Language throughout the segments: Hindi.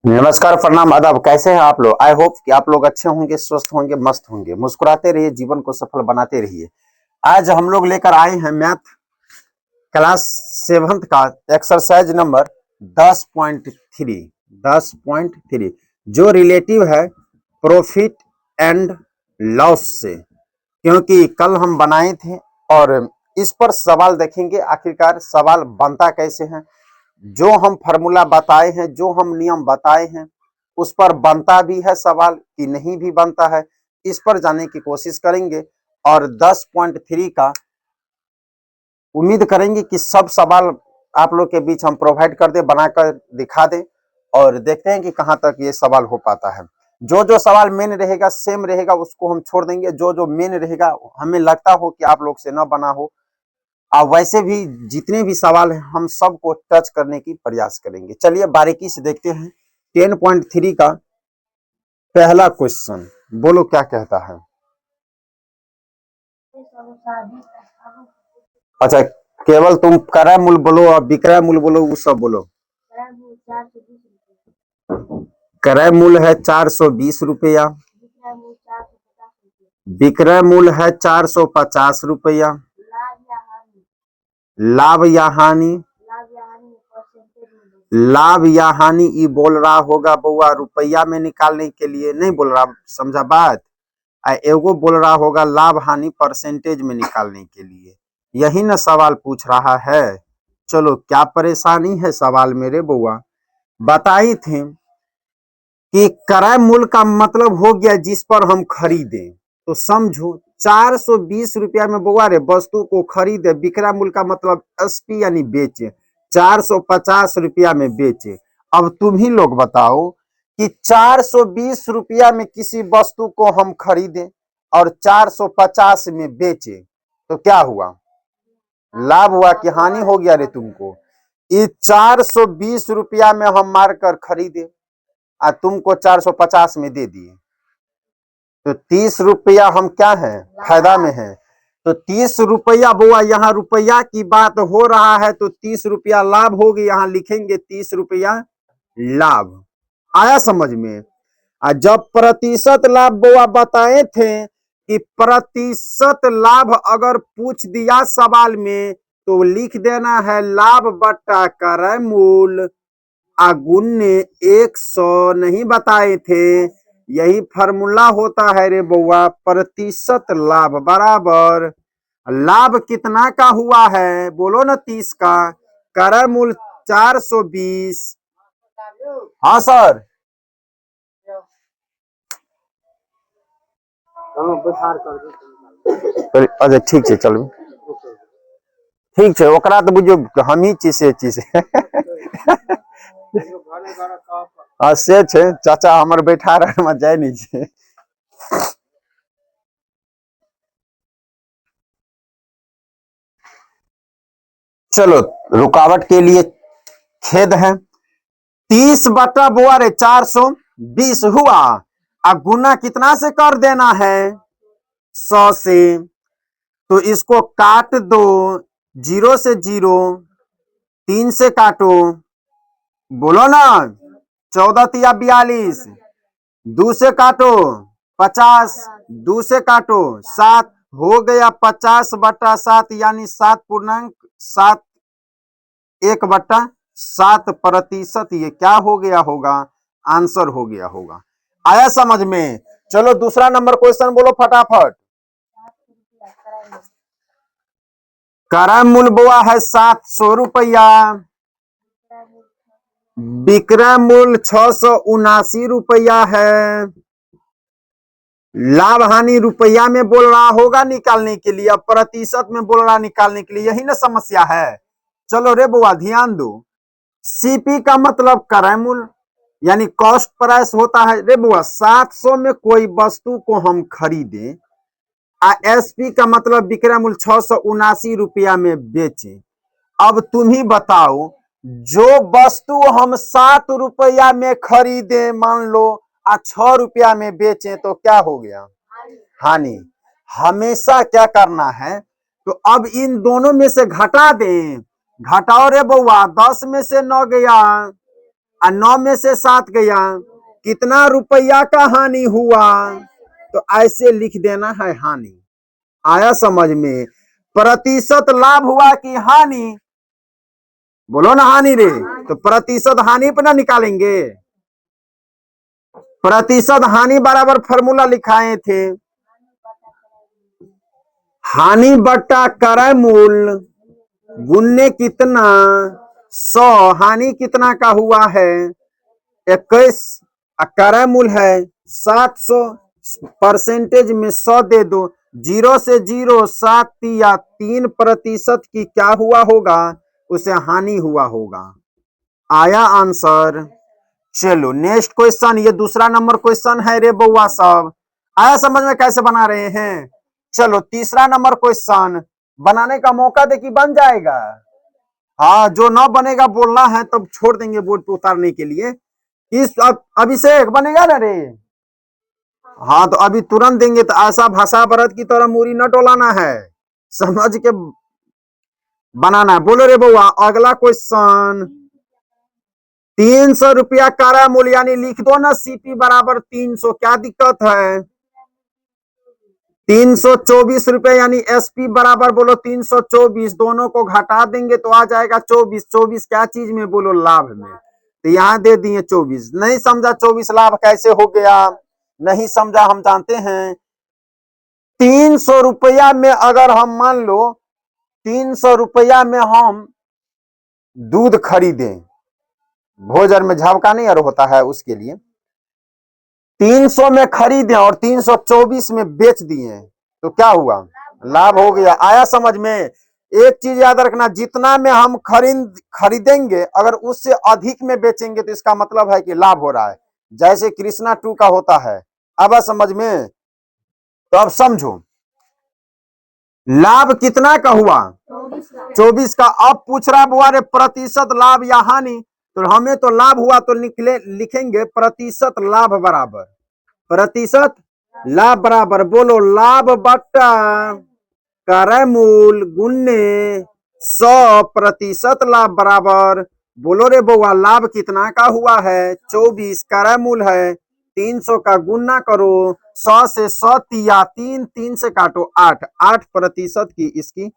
नमस्कार, प्रणाम, आदाब। कैसे हैं आप लोग? आई होप कि आप लोग अच्छे होंगे, स्वस्थ होंगे, मस्त होंगे। मुस्कुराते रहिए, जीवन को सफल बनाते रहिए। आज हम लोग लेकर आए हैं मैथ क्लास 7th का एक्सरसाइज नंबर 10.3 10.3 जो रिलेटिव है प्रॉफिट एंड लॉस से, क्योंकि कल हम बनाए थे और इस पर सवाल देखेंगे। आखिरकार सवाल बनता कैसे है, जो हम फॉर्मूला बताए हैं, जो हम नियम बताए हैं, उस पर बनता भी है सवाल कि नहीं भी बनता है, इस पर जाने की कोशिश करेंगे। और 10.3 का उम्मीद करेंगे कि सब सवाल आप लोग के बीच हम प्रोवाइड कर दे, बनाकर दिखा दें और देखते हैं कि कहां तक ये सवाल हो पाता है। जो जो सवाल मेन रहेगा, सेम रहेगा, उसको हम छोड़ देंगे। जो जो मेन रहेगा, हमें लगता हो कि आप लोग से न बना हो, अब वैसे भी जितने भी सवाल हैं हम सबको टच करने की प्रयास करेंगे। चलिए बारीकी से देखते हैं 10.3 का पहला क्वेश्चन। बोलो क्या कहता है। अच्छा, केवल तुम क्रय मूल्य बोलो और विक्रय मूल्य बोलो, वो सब बोलो। क्रय मूल्य है 420 रुपया, विक्रय मूल्य है 450 रुपया। लाभ या हानि, लाभ या हानि ये बोल रहा होगा बउआ रुपया में निकालने के लिए, नहीं बोल रहा, समझा बात। एगो बोल रहा होगा लाभ हानि परसेंटेज में निकालने के लिए। यही ना सवाल पूछ रहा है। चलो, क्या परेशानी है सवाल मेरे बउआ। बताई थे कि क्रय मूल्य का मतलब हो गया जिस पर हम खरीदें, तो समझो 420 रुपया में बउआ रे वस्तु को खरीदे। विक्रय मूल्य का मतलब एसपी यानी बेचे, 450 रुपया में बेचे। अब तुम ही लोग बताओ कि 420 रुपया में किसी वस्तु को हम खरीदे और 450 में बेचे, तो क्या हुआ? लाभ हुआ कि हानि हो गया रे तुमको? ये 420 रुपया में हम मारकर खरीदे और तुमको 450 में दे दिए, तो 30 रुपया हम क्या है, फायदा में है। तो 30 रुपया बुआ, यहाँ रुपया की बात हो रहा है तो 30 रुपया लाभ होगी। यहाँ लिखेंगे 30 रुपया लाभ। आया समझ में? जब प्रतिशत लाभ बुआ बताए थे कि प्रतिशत लाभ अगर पूछ दिया सवाल में तो लिख देना है लाभ बट्टा क्रय मूल्य गुणे 100। नहीं बताए थे, यही फार्मूला होता है रे बउआ। प्रतिशत लाभ बराबर लाभ कितना का हुआ है, बोलो ना 30 का, क्रय मूल्य 420। हाँ सर, अच्छा ठीक है, चलो ठीक है। ओकरा तो बुझियो हम ही चीज से छे चाचा हमर बैठा रहे जाए नहीं छे। चलो, रुकावट के लिए खेद है। 30 बटा बुआ रे 420 हुआ, अब गुना कितना से कर देना है? 100 से। तो इसको काट दो, 0 से 0, 3 से काटो, बोलो ना, 14 तिया 42, 2 से काटो 50, 2 से काटो 7, हो गया 50 बटा 7 यानी 7.7 1/7%। ये क्या हो गया होगा? आंसर हो गया होगा। आया समझ में? चलो दूसरा नंबर क्वेश्चन बोलो फटाफट। क्रय मूल्य बुआ है 700 रुपया, विक्रय मूल्य 679 रुपया है। लाभ हानि रुपया में बोल रहा होगा निकालने के लिए, प्रतिशत में बोल रहा निकालने के लिए। यही ना समस्या है। चलो रे बुआ ध्यान दो, सीपी का मतलब क्रय मूल्य यानी कॉस्ट प्राइस होता है रे बुआ। 700 में कोई वस्तु को हम खरीदे, एसपी का मतलब विक्रय मूल्य 679 रुपया में बेचे। अब तुम ही बताओ, जो वस्तु हम 7 रुपया में खरीदे मान लो 6 रुपया में बेचे, तो क्या हो गया? हानि। हमेशा क्या करना है, तो अब इन दोनों में से घटा दें। घटाओ रे बउआ, 10 में से 9 गया, और 9 में से 7 गया, कितना रुपया का हानि हुआ, तो ऐसे लिख देना है हानि। आया समझ में? प्रतिशत लाभ हुआ कि हानि? बोलो ना हानि रे। तो प्रतिशत हानि पर ना निकालेंगे। प्रतिशत हानि बराबर फॉर्मूला लिखाए थे, हानि बट्टा क्रय मूल गुन्ने कितना 100। हानि कितना का हुआ है 21, क्रय मूल है 700, परसेंटेज में 100 दे दो, 0 से 0 7 या 3% की क्या हुआ होगा, उसे हानि हुआ होगा। आया आंसर? चलो नेक्स्ट क्वेश्चन, ये दूसरा नंबर क्वेश्चन है रे बउआ सब। आया समझ में कैसे बना रहे हैं? चलो तीसरा नंबर क्वेश्चन बनाने का मौका दे कि बन जाएगा। हाँ, जो ना बनेगा बोलना है, तब छोड़ देंगे बोर्ड पे उतारने के लिए। इस अभिषेक बनेगा ना रे? हाँ, तो अभी तुरंत देंगे। तो ऐसा भाषा भरत की तरह मूरी न डोलाना है, समझ के बनाना है। बोलो रे बउआ अगला क्वेश्चन। 300 रुपया क्रय मूल्य, यानी लिख दो ना सीपी बराबर 300, क्या दिक्कत है? 324 रुपए, यानी एसपी बराबर बोलो 324, दोनों को घटा देंगे तो आ जाएगा 24। 24 क्या चीज में बोलो? लाभ में। तो यहां दे दिए 24। नहीं समझा 24 लाभ कैसे हो गया? नहीं समझा, हम जानते हैं। 300 रुपया में अगर हम मान लो 300 रुपया में हम दूध खरीदें, भोजन में झवका नहीं और होता है उसके लिए, 300 में खरीदे और 324 में बेच दिए, तो क्या हुआ? लाभ हो गया। आया समझ में? एक चीज याद रखना, जितना में हम खरीदेंगे अगर उससे अधिक में बेचेंगे तो इसका मतलब है कि लाभ हो रहा है, जैसे कृष्णा 2 का होता है। अब समझ में? तो अब समझो, लाभ कितना का हुआ? 24 का। अब पूछ रहा बुआ रे प्रतिशत लाभ या हानि, तो हमें तो लाभ हुआ, तो लिखेंगे प्रतिशत लाभ बराबर, प्रतिशत लाभ बराबर बोलो लाभ बट्टा क्रय मूल गुन्ने 100, प्रतिशत लाभ बराबर बोलो रे बउआ लाभ कितना का हुआ है 24, क्रय मूल है 300 का गुन्ना करो 100 से 100 या 3 से काटो 8, 8% की इसकी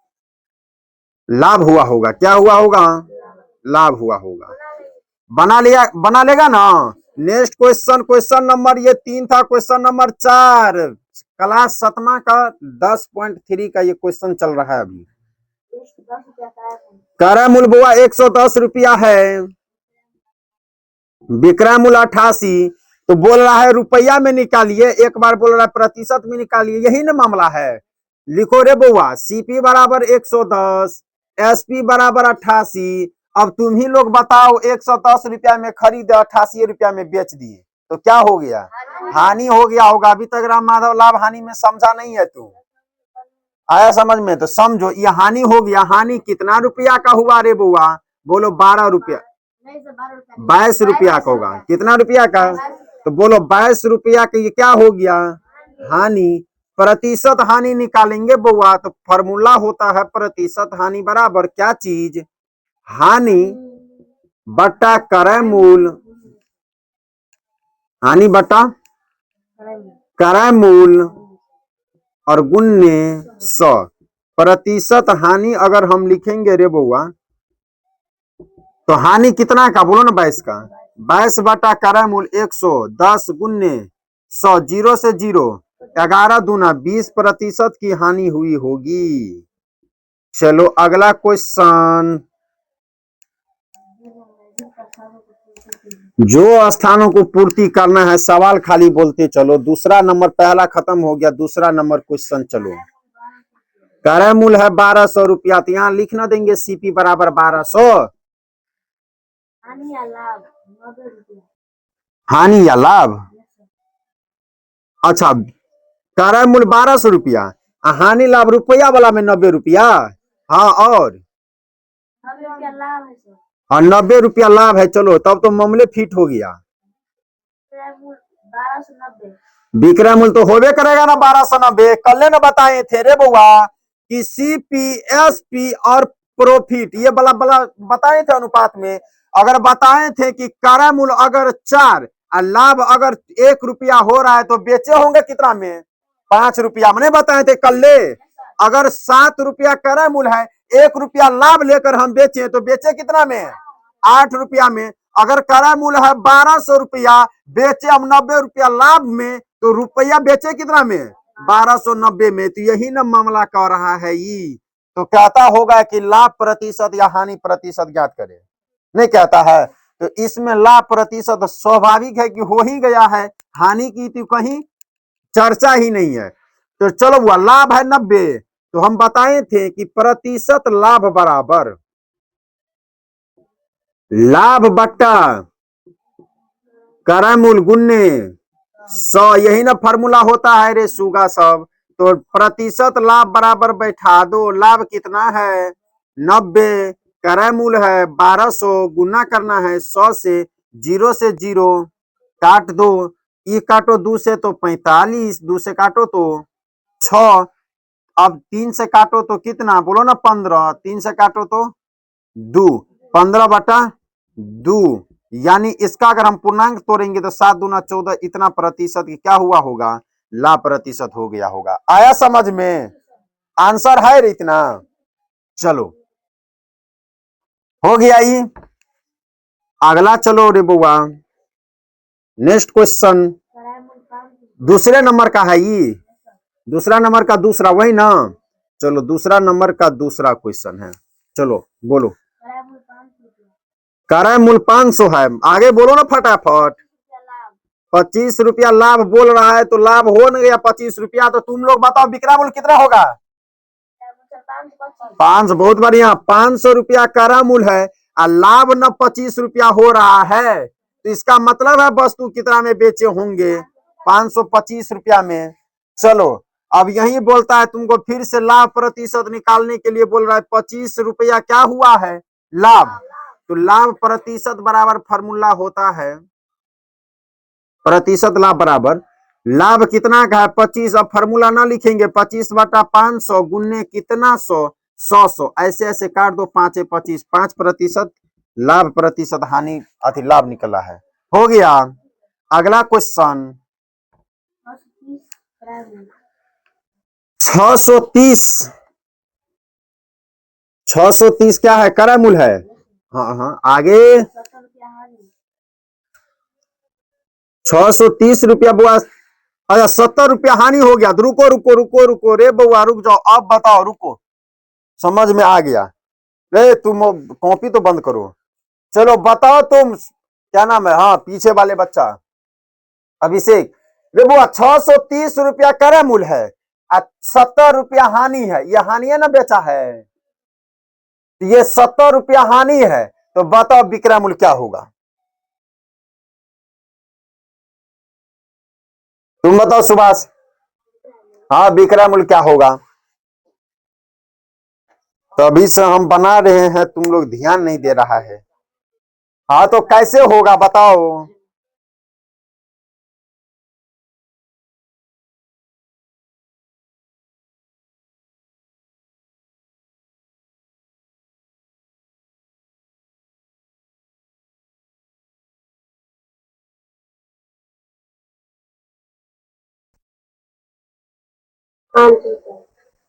लाभ हुआ होगा। क्या हुआ होगा? लाभ हुआ होगा। बना लिया, बना लेगा ना? नेक्स्ट क्वेश्चन, क्वेश्चन नंबर ये 3 था। क्वेश्चन नंबर 4 क्लास 7 का 10.3 का ये क्वेश्चन चल रहा है अभी। क्रय मूल्य बुआ 110 रुपया है, विक्रय मूल्य 88, तो बोल रहा है रुपया में निकालिए, एक बार बोल रहा है प्रतिशत में निकालिए, यही ना मामला है। लिखो रे बुआ सीपी बराबर 110, एसपी बराबर 88। अब तुम ही लोग बताओ 110 रुपया में खरीदे 88 रुपया में बेच दिए, तो क्या हो गया? हानि हो गया होगा। अभी तक राम माधव लाभ हानि में समझा नहीं है तू। आया समझ में? तो समझो ये हानि हो गया। हानि कितना रुपया का हुआ रे बुआ? बोलो 12 रुपया, 22 रुपया का होगा। कितना रुपया का? तो बोलो 22 रुपया का। ये क्या हो गया? हानि। प्रतिशत हानि निकालेंगे बुआ, तो फॉर्मूला होता है प्रतिशत हानि बराबर क्या चीज? हानि बट्टा क्रय मूल, हानि बट्टा क्रय मूल और गुन्ने 100। प्रतिशत हानि अगर हम लिखेंगे रे बउआ, तो हानि कितना का बोलो ना? 22 का। 22 बटा क्रय मूल्य 110 गुन्ने 100, 0 से 0 11 दूना 20% की हानि हुई होगी। चलो अगला क्वेश्चन, जो स्थानों को पूर्ति करना है सवाल खाली बोलते चलो। दूसरा नंबर पहला खत्म हो गया, दूसरा नंबर क्वेश्चन चलो। क्रय मूल्य है 1200 रुपया, तो यहाँ लिखना देंगे सीपी बराबर 1200। हानि या लाभ? अच्छा, क्रय मूल्य 1200 रुपया, हानि लाभ रुपया वाला में 90 रुपया। हाँ, और 90 रुपया लाभ है। चलो तब तो मामले फिट हो गया। विक्रय मूल्य तो होबे करेगा ना 1290। कल ने बताए थे रे बउआ कि सीपी एसपी और प्रॉफिट ये बला बताए थे अनुपात में। अगर बताए थे कि क्रय मूल्य अगर 4 और लाभ अगर 1 रुपया हो रहा है तो बेचे होंगे कितना में? 5 रुपया। मैंने बताए थे कल ले, अगर 7 रुपया क्रय मूल्य है, 1 रुपया लाभ लेकर हम बेचे तो बेचे कितना में? 8 रुपया में। अगर क्रय मूल्य है 1200 रुपया, बेचे हम 90 रुपया लाभ में, तो रुपया बेचे कितना में? 1290 में। तो यही ना मामला कह रहा है ये। तो कहता होगा कि लाभ प्रतिशत या हानि प्रतिशत ज्ञात करें, नहीं कहता है। तो इसमें लाभ प्रतिशत स्वाभाविक है कि हो ही गया है, हानि की तो कहीं चर्चा ही नहीं है। तो चलो हुआ लाभ है 90, तो हम बताए थे कि प्रतिशत लाभ बराबर लाभ बट्टा क्रय मूल्य गुन्ने 100, यही ना फॉर्मूला होता है रे सुगा सब। तो प्रतिशत लाभ बराबर बैठा दो, लाभ कितना है 90, क्रय मूल्य है 1200, गुना करना है 100 से, 0 से 0 काट दो, ये काटो 2 से तो 45, 2 से काटो तो 6, अब 3 से काटो तो कितना बोलो ना 15, 3 से काटो तो 2, 15/2, यानी इसका अगर हम पूर्णांक तोड़ेंगे तो 7 दूना 14, इतना प्रतिशत क्या हुआ होगा? लाभ प्रतिशत हो गया होगा। आया समझ में? आंसर है रे इतना। चलो हो गया ये। अगला चलो रे बुआ, नेक्स्ट क्वेश्चन दूसरे नंबर का है ये, दूसरा नंबर का दूसरा, वही ना। चलो दूसरा नंबर का दूसरा क्वेश्चन है, चलो बोलो। क्रय मूल्य 500 है, आगे बोलो ना फटाफट। 25 रुपया लाभ बोल रहा है, तो लाभ हो न गया 25 रुपया। तो तुम लोग बताओ विक्रय मूल्य कितना होगा? 500, बहुत बढ़िया। 500 रुपया क्रय मूल्य है और लाभ न 25 रुपया हो रहा है, तो इसका मतलब है वस्तु कितना में बेचे होंगे? 525 रुपया में। चलो अब यही बोलता है तुमको फिर से लाभ प्रतिशत निकालने के लिए बोल रहा है। 25 रुपया क्या हुआ है? लाभ। तो लाभ प्रतिशत बराबर फॉर्मूला होता है प्रतिशत लाभ बराबर लाभ कितना का है 25। अब फॉर्मूला ना लिखेंगे, 25/500 गुन्ने कितना 100, 100 ऐसे ऐसे काट दो, 5 25, 5% लाभ प्रतिशत हानि अति लाभ निकला है। हो गया। अगला क्वेश्चन 630, 630 क्या है? क्रय मूल्य है। हाँ हाँ आगे 630 रुपया बुआ। अच्छा 70 रुपया हानि हो गया। तो रुको रुको रुको रुको रे बउआ, रुक जाओ, अब बताओ, रुको, समझ में आ गया रे। तुम कॉपी तो बंद करो। चलो बताओ तुम, क्या नाम है? हाँ पीछे वाले बच्चा अभिषेक। रे बुआ 630 रुपया क्रय मूल्य है और 70 रुपया हानि है, ये हानि ना बेचा है, ये 70 रुपया हानि है। तो बताओ विक्रय मूल्य क्या होगा? तुम बताओ सुभाष। हाँ विक्रय मूल्य क्या होगा? तभी से हम बना रहे हैं, तुम लोग ध्यान नहीं दे रहा है। हाँ तो कैसे होगा बताओ?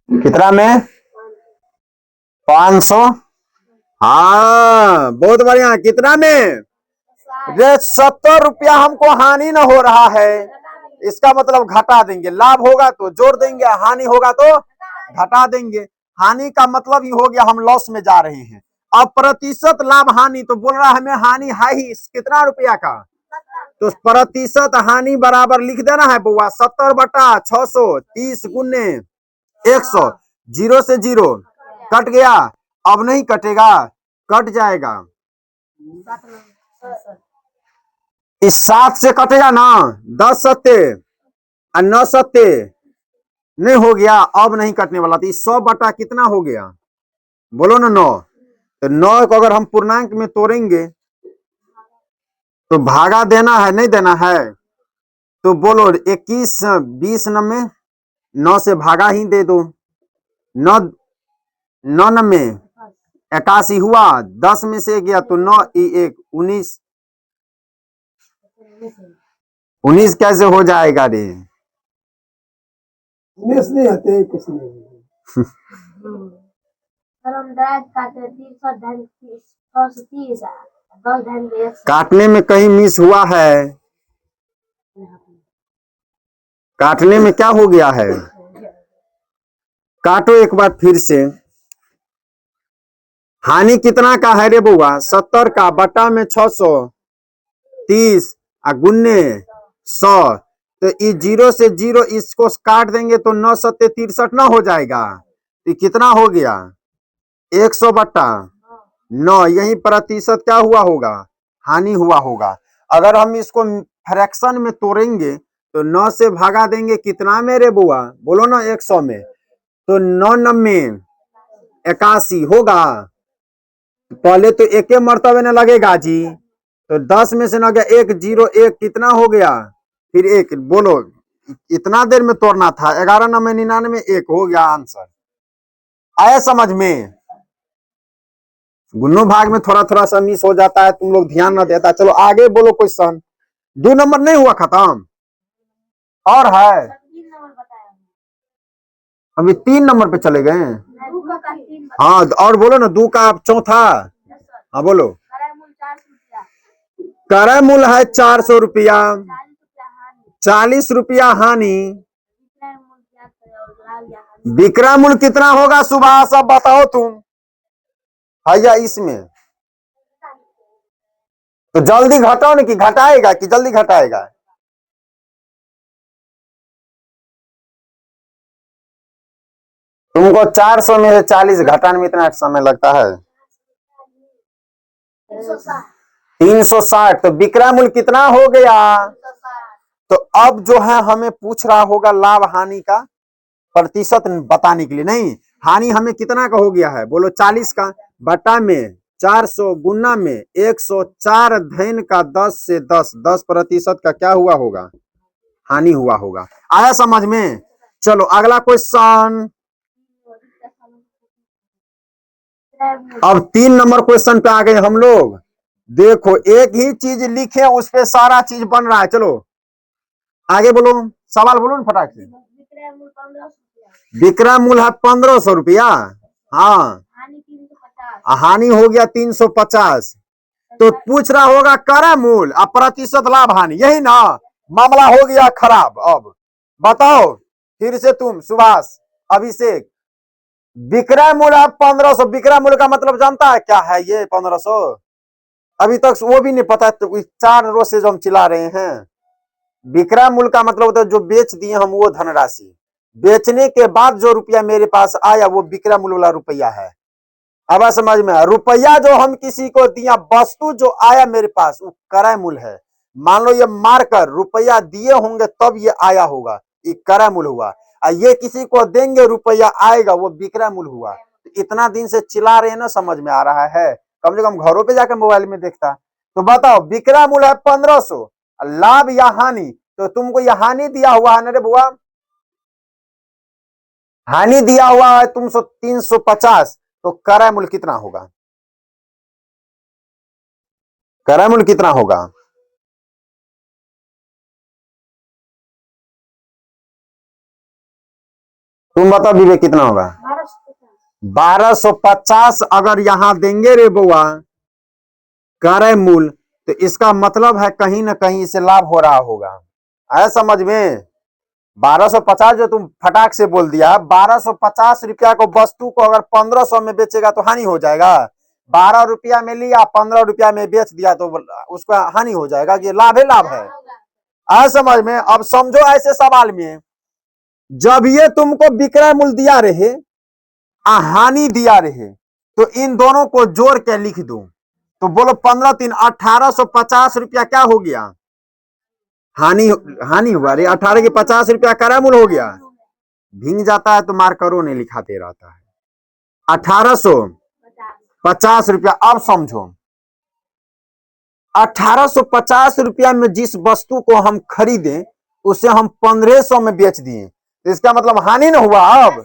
कितना में? 500। हाँ बहुत बढ़िया। कितना में? रे 70 रुपया हमको हानि न हो रहा है, इसका मतलब घटा देंगे। लाभ होगा तो जोड़ देंगे, हानि होगा तो घटा देंगे। हानि का मतलब ये हो गया हम लॉस में जा रहे हैं। अब प्रतिशत लाभ हानि, तो बोल रहा है हमें हानि है ही कितना रुपया का, तो प्रतिशत हानि बराबर लिख देना है बुआ 70/630 गुने 100, 0 से 0 कट गया। अब नहीं कटेगा, कट जाएगा, इस 7 से कटेगा ना, 10 सत्ते और 9 सत्ते नहीं हो गया, अब नहीं कटने वाला। तो 100 बटा कितना हो गया बोलो ना 9। तो 9 को अगर हम पूर्णांक में तोड़ेंगे तो भागा देना है नहीं देना है? तो बोलो 21 20 में 9 से भागा ही दे दो, 9 9 में 81 हुआ, 10 में से गया तो 9 1 19। 19 कैसे हो जाएगा रे? 19 नहीं आते कुछ नहीं। काटने में कहीं मिस हुआ है, काटने में क्या हो गया है? काटो एक बार फिर से। हानि कितना का है रे बुआ? 70 का, बटा में 630 गुन्ने 100। तो इस 0 से 0 इसको काट देंगे तो 9 सत्ते 63 ना हो जाएगा? तो कितना हो गया? 100 बटा 9। यही प्रतिशत क्या हुआ होगा? हानि हुआ होगा। अगर हम इसको फ्रैक्शन में तोड़ेंगे तो 9 से भागा देंगे कितना में रे बुआ? बोलो ना 100 में। तो 9 9 81 होगा। पहले तो एक मर्तबे न लगेगा जी। तो 10 में से न गया 1 0 1 कितना हो गया? फिर 1 बोलो, इतना देर में तोड़ना था। 11 9 99 1 हो गया आंसर। आया समझ में? गुन्नू भाग में थोड़ा थोड़ा सा मिस हो जाता है, तुम लोग ध्यान न देता। चलो आगे बोलो क्वेश्चन। 2 नंबर नहीं हुआ खत्म और है? अभी 3 नंबर पे चले गए। हाँ और बोलो ना 2 का चौथा। हाँ बोलो। क्रय मूल्य है 400 रुपया, 40 रुपया हानि। विक्रय मूल्य कितना होगा सुभाष? अब बताओ तुम। भैया इसमें तो जल्दी घटाओ ना, कि घटाएगा कि जल्दी घटाएगा? तुमको 400 में से 40 घटाने में इतना समय लगता है? 360। तो विक्रय मूल्य कितना हो गया? तो अब जो है हमें पूछ रहा होगा लाभ हानि का प्रतिशत बताने के लिए। नहीं, हानि हमें कितना का हो गया है? बोलो 40 का, बटा में 400 गुना में 104 धन का 10 से 10% का क्या हुआ होगा? हानि हुआ होगा। आया समझ में? चलो अगला क्वेश्चन। अब 3 नंबर क्वेश्चन पे आ गए हम लोग। देखो एक ही चीज लिखे उस पे सारा चीज बन रहा है। चलो आगे बोलो, सवाल बोलो ना फटाक से। विक्रय मूल्य है 1500 रुपया। हाँ, हानि हो गया 350। तो पूछ रहा होगा क्रय मूल्य और प्रतिशत लाभ हानि, यही ना? मामला हो गया खराब। अब बताओ फिर से तुम, सुभाष, अभिषेक। विक्रय मूल्य 1500। विक्रय मूल्य का मतलब जानता है क्या है? ये 1500 अभी तक वो भी नहीं पता। तो 4 रोज से जो हम चिल्ला रहे हैं, विक्रय मूल्य का मतलब होता है जो बेच दिए हम वो धनराशि, बेचने के बाद जो रुपया मेरे पास आया वो विक्रय मूल्य वाला रुपया है। अब समझ में? रुपया जो हम किसी को दिया, वस्तु जो आया मेरे पास वो क्रय मूल्य है। मान लो ये मारकर रुपया दिए होंगे तब ये आया होगा, ये क्रय मूल्य हुआ। ये किसी को देंगे रुपया आएगा वो विक्रय मूल्य हुआ। इतना दिन से चिल्ला रहे हैं ना, समझ में आ रहा है? कम से कम घरों पे जाकर मोबाइल में देखता। तो बताओ विक्रय मूल्य है 1500, लाभ या हानि? तो तुमको यह हानि दिया हुआ है ना रे बुआ? हानि दिया हुआ है तुमको 350। तो क्रय मूल्य कितना होगा? क्रय मूल्य कितना होगा? तुम बताओ विवेक कितना होगा? 1250 अगर यहां देंगे रे बुआ क्रय मूल्य, तो इसका मतलब है कहीं ना कहीं इसे लाभ हो रहा होगा। आया समझ में? 1250 जो तुम फटाक से बोल दिया, 1250 रुपया को वस्तु को अगर 1500 में बेचेगा तो हानि हो जाएगा। 12 रुपया में लिया 15 रुपया में बेच दिया तो उसका हानि हो जाएगा कि लाभ है? लाभ है। आया समझ में? अब समझो ऐसे सवाल में जब ये तुमको विक्रय मूल्य दिया रहे, हानि दिया रहे, तो इन दोनों को जोड़ के लिख दो। तो बोलो 15 3 1850 रुपया क्या हो गया? हानि। हानि हुआ रे। 18 के 50 रुपया क्रय मूल्य हो गया। भींग जाता है तो मार्करों ने लिखाते रहता है। 1850 रुपया। अब समझो 1850 रुपया में जिस वस्तु को हम खरीदे उसे हम 1500 में बेच दिए, तो इसका मतलब हानि न हुआ। अब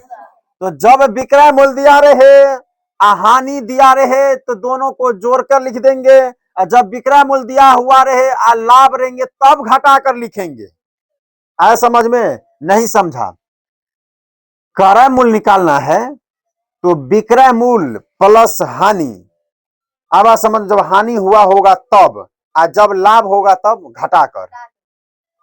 तो जब विक्रय मूल्य दिया रहे हानि दिया रहे तो दोनों को जोड़कर लिख देंगे, और जब विक्रय मूल्य दिया हुआ रहे लाभ रहेंगे तब घटा कर लिखेंगे। आया समझ में? नहीं समझा? क्रय मूल्य निकालना है तो विक्रय मूल्य प्लस हानि। अब आप समझ, जब हानि हुआ होगा तब, और जब लाभ होगा तब घटाकर।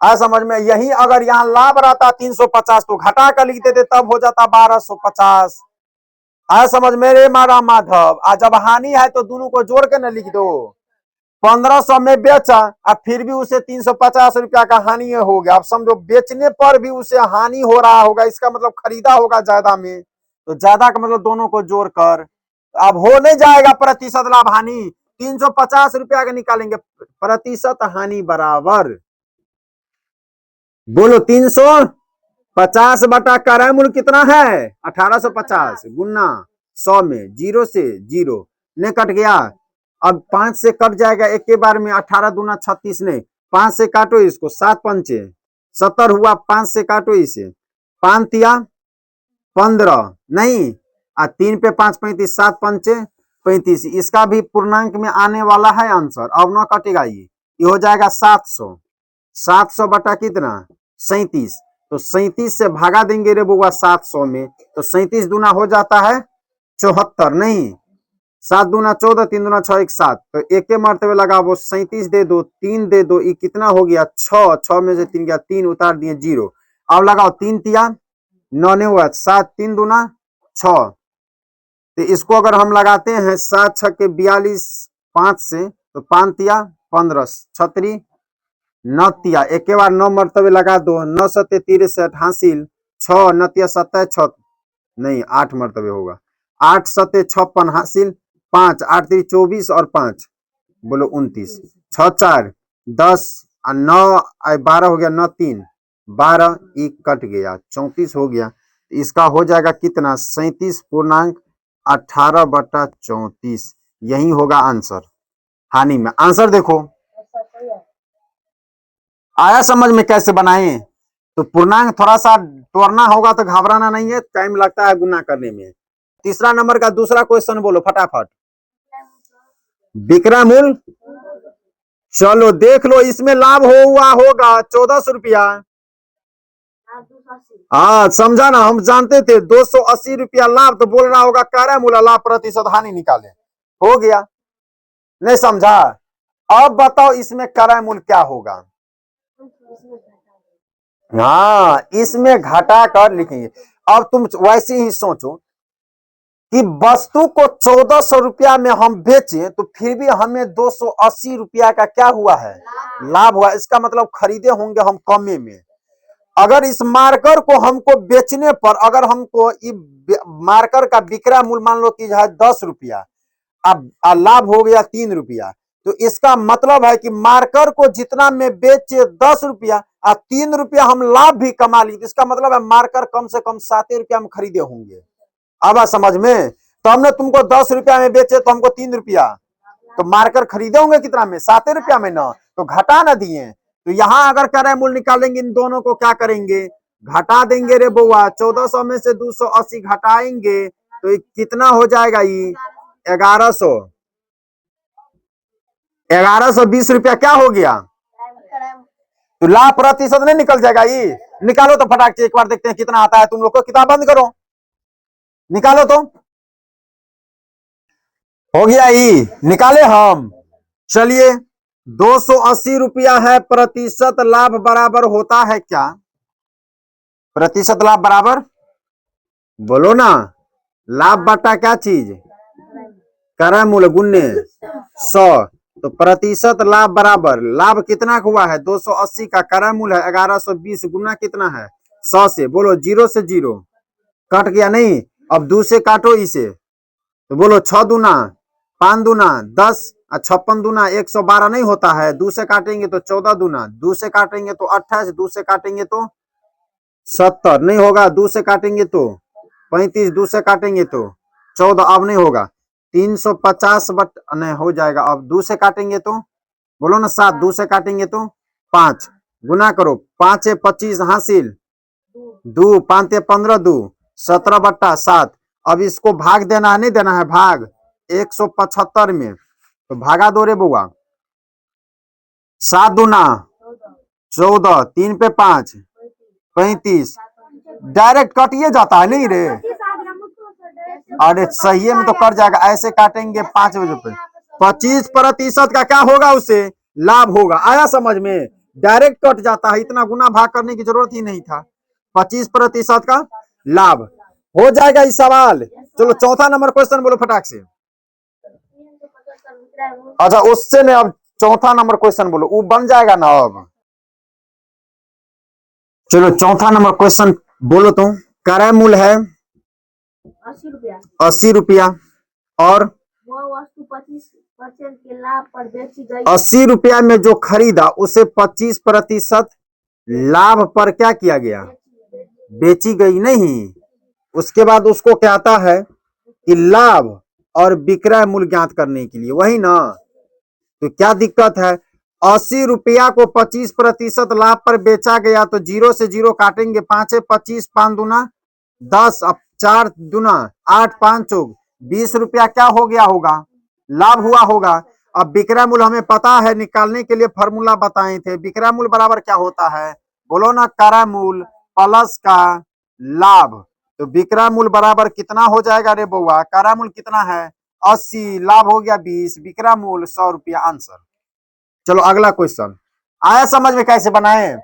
आ समझ में? यही अगर यहाँ लाभ रहता 350 तो घटा कर लिख देते, तब हो जाता 1250। आ समझ में रे मारा माधव? आज जब हानि है तो दोनों को जोड़ के न लिख दो। 1500 में बेचा, अब फिर भी उसे 350 रुपया का हानि हो गया। अब समझो बेचने पर भी उसे हानि हो रहा होगा, इसका मतलब खरीदा होगा ज्यादा में, तो ज्यादा का मतलब दोनों को जोड़कर अब हो नहीं जाएगा प्रतिशत लाभ हानि। 350 रुपया का निकालेंगे, प्रतिशत हानि बराबर, बोलो 350 बटा क्रय मूल्य कितना है 1850 गुना 100 में, 0 से 0 ने कट गया। अब 5 से कट जाएगा एक के बार में, 18 दूना 36 नहीं, 5 से काटो इसको, 7 पंचे 70 हुआ, 5 से काटो इसे, 5 तिया 15 नहीं, 3 पे 5 35, 7 पंचे 35, इसका भी पूर्णांक में आने वाला है आंसर। अब ना कटेगा, ये हो जाएगा 700। 700 बटा कितना 37, तो 37 से भागा देंगे रे बुआ 700 में, तो 37 दूना हो जाता है 74 नहीं, 7 दूना 14, 3 दूना 6, 1 7, तो एक के मरतबे लगा वो 37 दे दो, 3 दे दो, ये कितना हो गया 6, 6 में से 3 गया 3, उतार दिए 0। अब लगाओ 3 तिया 9 ने हुआ, 7 3 दूना 6, तो इसको अगर हम लगाते हैं 7 6 के 42, 5 से तो 5 तिया 15, 36 9 तिया एक के बार 9 मरतबे लगा दो, 9 सत्ते 63 हासिल, 6 9 तिया 27 6 नहीं 8 मरतबे होगा, 8 सत्ते 56 हासिल, 5 8 3 24 और 5 बोलो 29, 6 4 10 और 9 12 हो गया, 9 3 12, एक कट गया 34 हो गया। इसका हो जाएगा कितना 37.18 बटा 34, यही होगा आंसर हानि में। आंसर देखो आया समझ में कैसे बनाएं? तो पूर्णांक थोड़ा सा तोड़ना होगा तो घबराना नहीं है, टाइम लगता है गुना करने में। तीसरा नंबर का दूसरा क्वेश्चन बोलो फटाफट। विक्रय मूल्य, चलो देख लो, इसमें लाभ हुआ होगा 1400 रुपया। हाँ समझा ना, हम जानते थे 280 रुपया लाभ, तो बोल रहा होगा क्रय मूल्य लाभ प्रतिशत हानि निकाले, हो गया। नहीं समझा? अब बताओ इसमें क्रय मूल्य क्या होगा? हाँ इसमें घटा कर लिखेंगे। अब तुम वैसे ही सोचो कि वस्तु को 1400 रुपया में हम बेचे तो फिर भी हमें 280 रुपया का क्या हुआ है लाभ हुआ, इसका मतलब खरीदे होंगे हम कमे में। अगर इस मार्कर को हमको बेचने पर अगर हमको मार्कर का विक्रय मूल्य मान लो कि है 10 रुपया, अब लाभ हो गया 3 रुपया, तो इसका मतलब है कि मार्कर को जितना में बेचे 10 रुपया और 3 रुपया हम लाभ भी कमा ली, इसका मतलब है मार्कर कम से कम 7 रुपया में खरीदे होंगे। अब समझ में? तो हमने तुमको 10 रुपया में बेचे तो हमको 3 रुपया, तो मार्कर खरीदे होंगे कितना में 7 रुपया में ना, तो घटा ना दिए। तो यहां अगर क्रय मूल्य निकालेंगे इन दोनों को क्या करेंगे घटा देंगे रे बुआ, 1400 में से 280 घटाएंगे तो कितना हो जाएगा, ये 1100, 1120 रुपया क्या हो गया, तो लाभ प्रतिशत नहीं निकल जाएगा। ये निकालो तो फटाक से एक बार देखते हैं कितना आता है। तुम लोग को किताब बंद करो, निकालो तो, हो गया ये निकाले हम। चलिए 280 रुपया है, प्रतिशत लाभ बराबर होता है क्या, प्रतिशत लाभ बराबर बोलो ना, लाभ बटा क्या चीज क्रय मूल्य गुने 100, तो प्रतिशत लाभ बराबर लाभ कितना हुआ है 280 का, क्रय मूल्य है 1120 गुना कितना है 100 से, बोलो 0 से 0 कट गया नहीं। अब 2 से काटो इसे, तो बोलो 6 दूना 5 दूना 10 और 56 दूना 112 नहीं होता है, 2 से काटेंगे तो 14 दूना, 2 से काटेंगे तो 28, 2 से काटेंगे तो 70 नहीं होगा, 2 से काटेंगे तो 35, 2 से काटेंगे तो 14, अब नहीं होगा 350 बट नहीं हो जाएगा। अब 2 से काटेंगे तो बोलो ना 7, 2 से काटेंगे तो 5, गुना करो 5 25 हासिल 2 5 15 2 17 बट्टा 7, अब इसको भाग देना है, नहीं देना है भाग 175 में, तो भागा दो रे बुआ। 7 दूना 14, 3 पे 5 35, डायरेक्ट कटिए जाता है नहीं रे। अरे सही में तो कट जाएगा, ऐसे काटेंगे 5 बजे पे 25% का क्या होगा, उससे लाभ होगा। आया समझ में, डायरेक्ट कट जाता है, इतना गुना भाग करने की जरूरत ही नहीं था। 25% का लाभ हो जाएगा इस सवाल। चलो चौथा नंबर क्वेश्चन बोलो फटाक से। अच्छा उससे नहीं, अब चौथा नंबर क्वेश्चन बोलो, वो बन जाएगा ना अब। चलो चौथा नंबर क्वेश्चन बोलो तुम। क्रय मूल्य है 80 रुपया और वो वस्तु 25% के लाभ पर बेची गई। 80 रुपया में जो खरीदा उसे 25% लाभ पर क्या किया गया, बेची गई नहीं। उसके बाद उसको क्या आता है कि लाभ और विक्रय मूल्य ज्ञात करने के लिए, वही ना। तो क्या दिक्कत है, 80 रुपया को 25% लाभ पर बेचा गया, तो 0 से 0 काटेंगे, 5 25, 5 दूना 10, अब 4 दूना 8, 5 चौक 20 रुपया क्या हो गया होगा, लाभ हुआ होगा। अब विक्रय मूल्य हमें पता है, निकालने के लिए फॉर्मूला बताए थे। विक्रय मूल्य बराबर क्या होता है, बोलो ना, क्रय मूल्य प्लस का लाभ। तो विक्रय मूल्य बराबर कितना हो जाएगा रे बउआ, क्रय मूल्य कितना है 80, लाभ हो गया 20, विक्रय मूल्य 100 रुपया, आंसर। चलो अगला क्वेश्चन आया समझ में कैसे बनाए।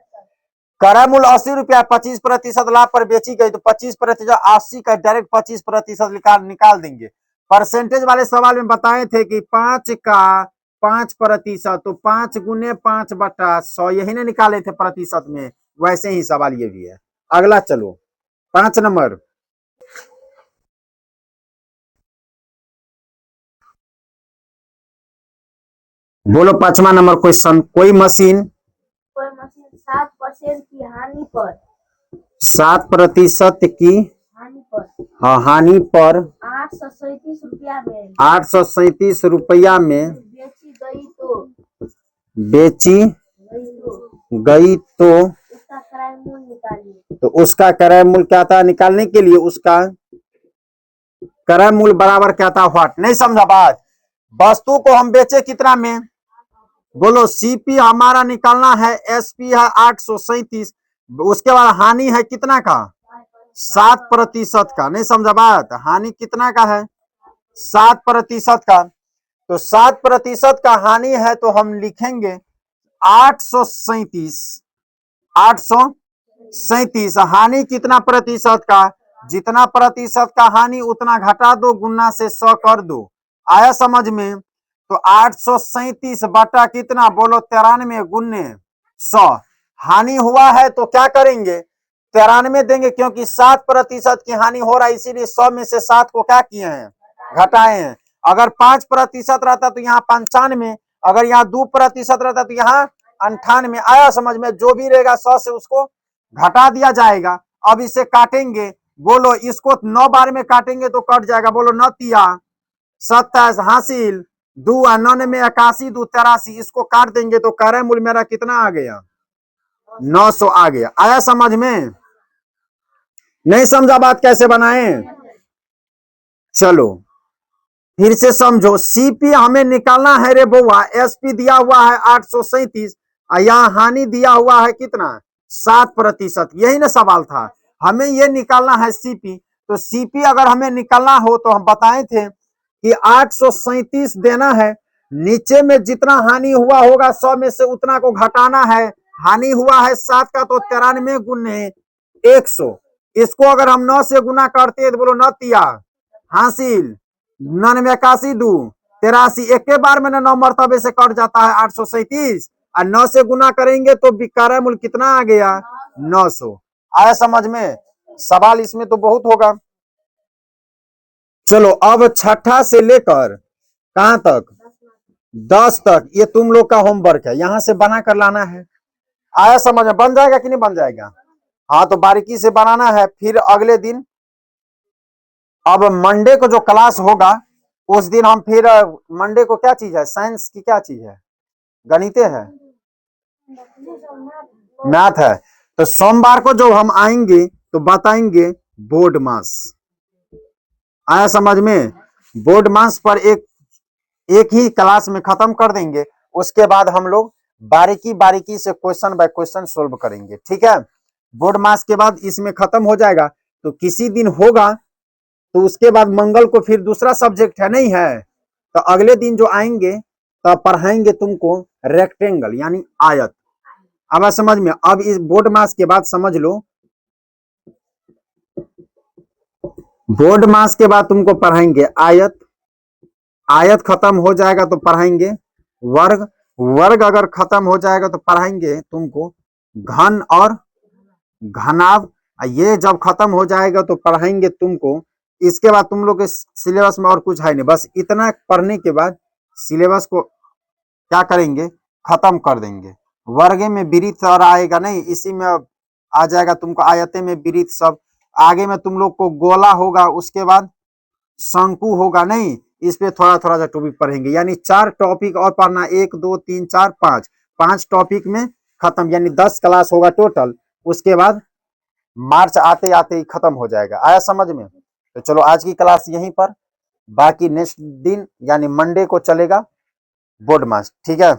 क्रय मूल्य 80 रुपया, 25% लाभ पर बेची गई, तो 25% 80 का डायरेक्ट 25% निकाल देंगे। परसेंटेज वाले सवाल में बताए थे कि 5 का 5%, तो 5 गुने 5/100, यही ने निकाले थे प्रतिशत में, वैसे ही सवाल ये भी है। अगला चलो 5 नंबर बोलो। 5वां नंबर क्वेश्चन, कोई मशीन 7% की हानि पर 7% की हानि पर हानि पर 837 रुपया में 837 रुपया में बेची गई, तो बेची गई, तो उसका क्रय मूल्य निकालिए। तो उसका क्रय मूल्य क्या था, निकालने के लिए उसका क्रय मूल्य बराबर क्या था, व्हाट। नहीं समझा बात। वस्तु को हम बेचे कितना में, बोलो सीपी हमारा निकालना है, एसपी है 837, उसके बाद हानि है कितना का 7% का। नहीं समझा बात, हानि कितना का है 7% का। तो 7% का हानि है, तो हम लिखेंगे 837, 837। हानि कितना प्रतिशत का, जितना प्रतिशत का हानि उतना घटा दो, गुना से 100 कर दो। आया समझ में। तो 837 बटा कितना, बोलो 93 गुने 100। हानि हुआ है तो क्या करेंगे, 93 देंगे, क्योंकि 7% की हानि हो रहा है, इसीलिए 100 में से 7 को क्या किए हैं, घटाए हैं। अगर 5% रहता तो यहाँ 95, अगर यहाँ 2% रहता तो यहाँ 98। आया समझ में, जो भी रहेगा 100 से उसको घटा दिया जाएगा। अब इसे काटेंगे, बोलो इसको 9 बार में काटेंगे तो कट जाएगा, बोलो 9 तिया 27 हासिल 2 9 में 81 2 83, इसको काट देंगे तो क्रय मूल्य मेरा कितना आ गया 900 आ गया। आया समझ में, नहीं समझा बात कैसे बनाए। चलो फिर से समझो, सीपी हमें निकालना है रे बउआ, एसपी दिया हुआ है 837, यहाँ हानि दिया हुआ है कितना 7%, यही ना सवाल था। हमें ये निकालना है सीपी, तो सीपी अगर हमें निकालना हो तो हम बताए थे कि 837 देना है, नीचे में जितना हानि हुआ होगा 100 में से उतना को घटाना है। हानि हुआ है 7 का, तो 93 गुने 100, इसको अगर हम 9 से गुना करते हैं तो बोलो 9 तिया हासिल 99 81 2 83, एक के बार में 9 मरतबे से कट जाता है 837, और 9 से गुना करेंगे तो क्रय मूल्य कितना आ गया 900। आया समझ में, सवाल इसमें तो बहुत होगा। चलो अब छठा से लेकर कहां तक 10 तक ये तुम लोग का होमवर्क है, यहां से बना कर लाना है। आया समझ में, बन जाएगा कि नहीं बन जाएगा, हाँ तो बारीकी से बनाना है। फिर अगले दिन, अब मंडे को जो क्लास होगा उस दिन हम फिर, मंडे को क्या चीज है, साइंस की क्या चीज है, गणिते है, मैथ है। तो सोमवार को जो हम आएंगे तो बताएंगे बोर्ड मास। आया समझ में? बोर्ड मास पर एक ही क्लास में खत्म कर देंगे, उसके बाद हम लोग बारीकी बारीकी से क्वेश्चन बाय क्वेश्चन सोल्व करेंगे, ठीक है। बोर्ड मास के बाद इसमें खत्म हो जाएगा, तो किसी दिन होगा तो उसके बाद मंगल को फिर दूसरा सब्जेक्ट है, नहीं है? तो अगले दिन जो आएंगे तो पढ़ाएंगे तुमको रेक्टेंगल यानी आयत। अब समझ में? अब इस बोर्ड मास के बाद समझ लो, बोर्ड मास के बाद तुमको पढ़ाएंगे आयत, आयत खत्म हो जाएगा तो पढ़ाएंगे वर्ग, वर्ग अगर खत्म हो जाएगा तो पढ़ाएंगे तुमको घन और घनाभ। ये जब खत्म हो जाएगा तो पढ़ाएंगे तुमको, इसके बाद तुम लोग के सिलेबस में और कुछ है नहीं, बस इतना पढ़ने के बाद सिलेबस को क्या करेंगे, खत्म कर देंगे। वर्ग में वृत्त और आएगा नहीं, इसी में आ जाएगा तुमको आयते में वृत्त सब। आगे में तुम लोग को गोला होगा, उसके बाद शंकु होगा, नहीं इस पे थोड़ा थोड़ा सा टॉपिक पढ़ेंगे, यानी 4 टॉपिक और पढ़ना, 1 2 3 4 5 टॉपिक में खत्म, यानी 10 क्लास होगा टोटल। उसके बाद मार्च आते आते ही खत्म हो जाएगा। आया समझ में? तो चलो आज की क्लास यहीं पर, बाकी नेक्स्ट दिन यानी मंडे को चलेगा बोर्ड मास, ठीक है।